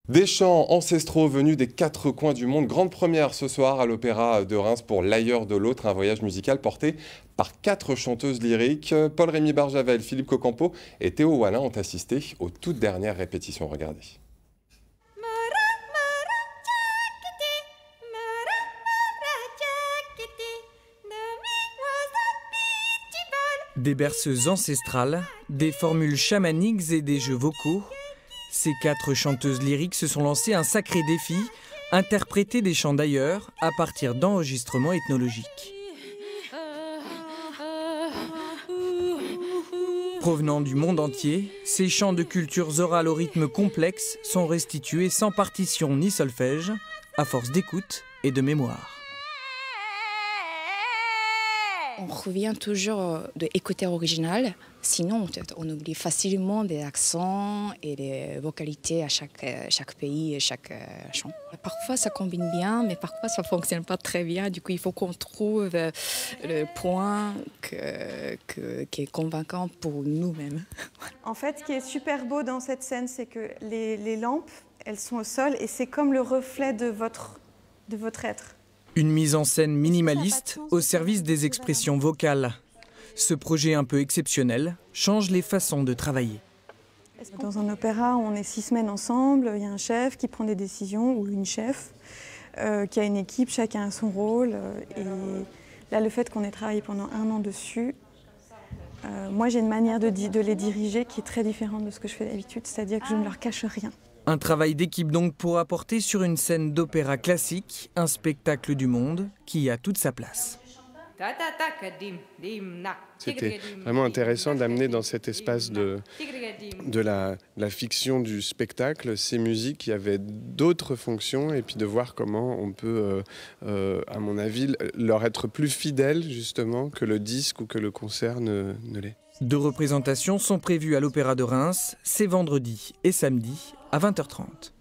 Des chants ancestraux venus des quatre coins du monde. Grande première ce soir à l'Opéra de Reims pour L'Ailleurs de l'Autre, un voyage musical porté par quatre chanteuses lyriques. Paul-Rémy Barjavel, Philippe Cocampo et Théo Wallin ont assisté aux toutes dernières répétitions. Regardez. Des berceuses ancestrales, des formules chamaniques et des jeux vocaux. Ces quatre chanteuses lyriques se sont lancées un sacré défi, interpréter des chants d'ailleurs à partir d'enregistrements ethnologiques. Provenant du monde entier, ces chants de cultures orales au rythme complexe sont restitués sans partition ni solfège, à force d'écoute et de mémoire. On revient toujours de l'écouter original, sinon on oublie facilement des accents et des vocalités à chaque pays et chaque chant. Parfois ça combine bien, mais parfois ça ne fonctionne pas très bien. Du coup, il faut qu'on trouve le point qui est convaincant pour nous-mêmes. En fait, ce qui est super beau dans cette scène, c'est que les lampes, elles sont au sol et c'est comme le reflet de votre être. Une mise en scène minimaliste au service des expressions vocales. Ce projet un peu exceptionnel change les façons de travailler. Dans un opéra, on est 6 semaines ensemble, il y a un chef qui prend des décisions, ou une chef, qui a une équipe, chacun a son rôle. Et là, le fait qu'on ait travaillé pendant 1 an dessus, moi j'ai une manière de les diriger qui est très différente de ce que je fais d'habitude, c'est-à-dire que je ne leur cache rien. Un travail d'équipe donc pour apporter sur une scène d'opéra classique un spectacle du monde qui a toute sa place. C'était vraiment intéressant d'amener dans cet espace de la fiction du spectacle ces musiques qui avaient d'autres fonctions et puis de voir comment on peut, à mon avis, leur être plus fidèle justement que le disque ou que le concert ne l'est. 2 représentations sont prévues à l'Opéra de Reims, c'est vendredi et samedi à 20h30.